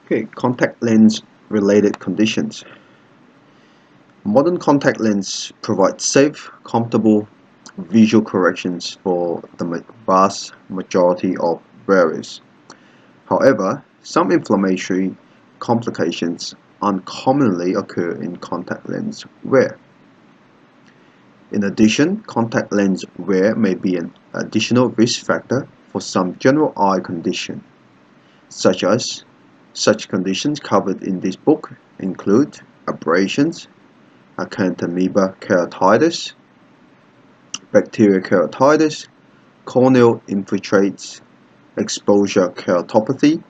Okay, contact lens related conditions. Modern contact lenses provide safe, comfortable visual corrections for the vast majority of wearers. However, some inflammatory complications uncommonly occur in contact lens wear. In addition, contact lens wear may be an additional risk factor for some general eye conditions, such conditions covered in this book include abrasions, acanthamoeba keratitis, bacterial keratitis, corneal infiltrates, exposure keratopathy,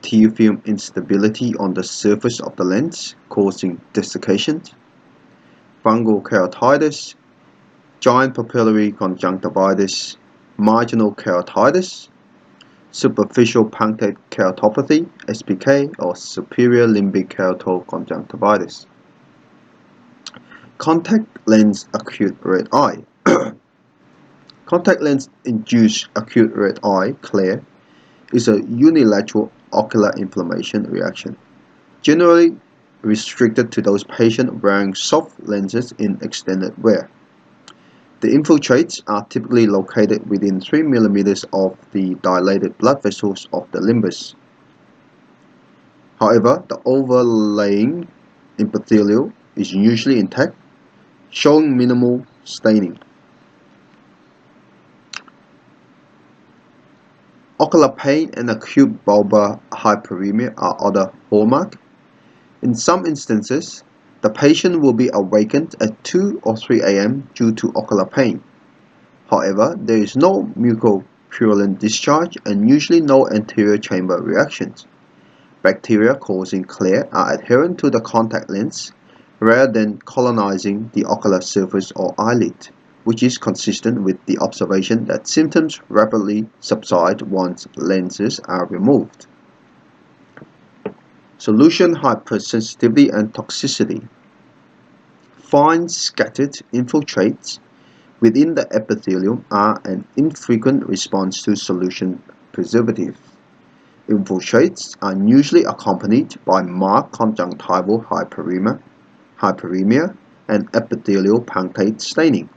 tear film instability on the surface of the lens causing desiccation, fungal keratitis, giant papillary conjunctivitis, marginal keratitis, superficial punctate keratopathy (SPK) or superior limbic keratoconjunctivitis. Contact lens acute red eye. Contact lens induced acute red eye glare is a unilateral ocular inflammation reaction, generally restricted to those patients wearing soft lenses in extended wear. The infiltrates are typically located within 3 mm of the dilated blood vessels of the limbus. However, the overlying epithelium is usually intact, showing minimal staining. Ocular pain and acute bulbar hyperemia are other hallmarks. In some instances, the patient will be awakened at 2 or 3 a.m. due to ocular pain. However, there is no mucopurulent discharge and usually no anterior chamber reactions. Bacteria causing glare are adherent to the contact lens rather than colonizing the ocular surface or eyelid, which is consistent with the observation that symptoms rapidly subside once lenses are removed. Solution hypersensitivity and toxicity. Fine scattered infiltrates within the epithelium are an infrequent response to solution preservative. Infiltrates are usually accompanied by marked conjunctival hyperemia and epithelial punctate staining.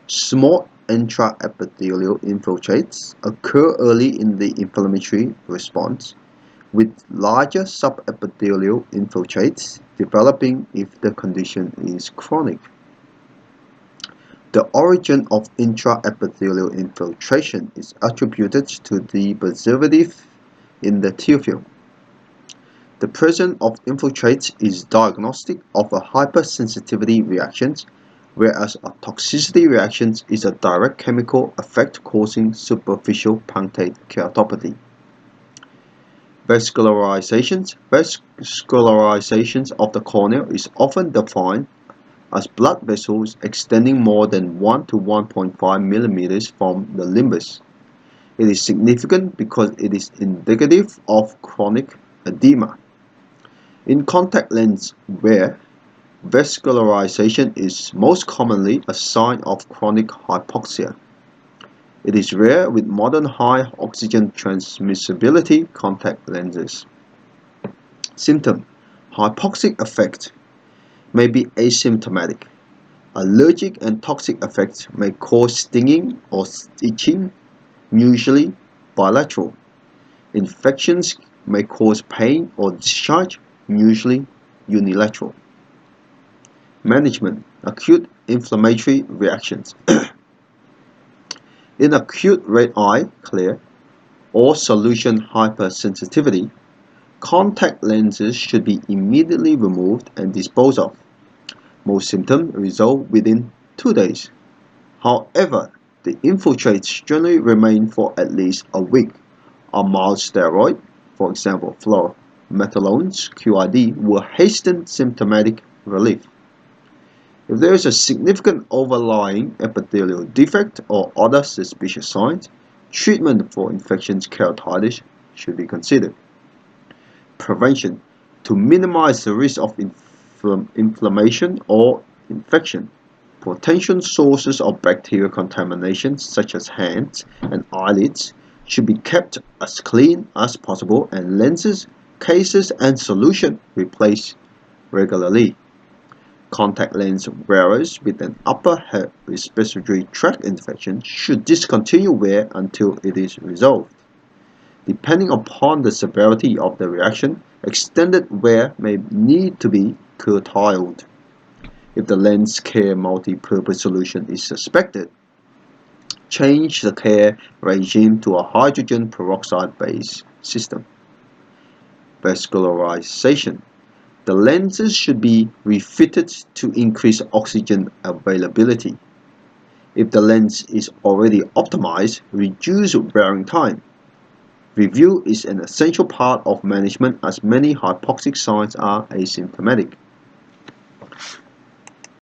Small intraepithelial infiltrates occur early in the inflammatory response, with larger subepithelial infiltrates developing if the condition is chronic. The origin of intraepithelial infiltration is attributed to the preservative in the tear film. The presence of infiltrates is diagnostic of a hypersensitivity reaction, whereas a toxicity reaction is a direct chemical effect causing superficial punctate keratopathy. Vascularizations of the cornea is often defined as blood vessels extending more than 1 to 1.5 mm from the limbus. It is significant because it is indicative of chronic edema. In contact lens wear, vascularization is most commonly a sign of chronic hypoxia. It is rare with modern high oxygen transmissibility contact lenses. Symptom: hypoxic effect may be asymptomatic. Allergic and toxic effects may cause stinging or itching, usually bilateral. Infections may cause pain or discharge, usually unilateral. Management: acute inflammatory reactions. In acute red eye glare or solution hypersensitivity, contact lenses should be immediately removed and disposed of. Most symptoms resolve within 2 days. However, the infiltrates generally remain for at least a week. A mild steroid, for example fluoromethazones (QID), will hasten symptomatic relief. If there is a significant overlying epithelial defect or other suspicious signs, treatment for infections keratitis should be considered. Prevention: to minimize the risk of inflammation or infection. Potential sources of bacterial contamination, such as hands and eyelids, should be kept as clean as possible and lenses Cases and solution replaced regularly. Contact lens wearers with an upper respiratory tract infection should discontinue wear until it is resolved. Depending upon the severity of the reaction, extended wear may need to be curtailed. If the lens care multi-purpose solution is suspected, change the care regime to a hydrogen peroxide-based system. Vascularization. The lenses should be refitted to increase oxygen availability. If the lens is already optimized, reduce wearing time. Review is an essential part of management as many hypoxic signs are asymptomatic.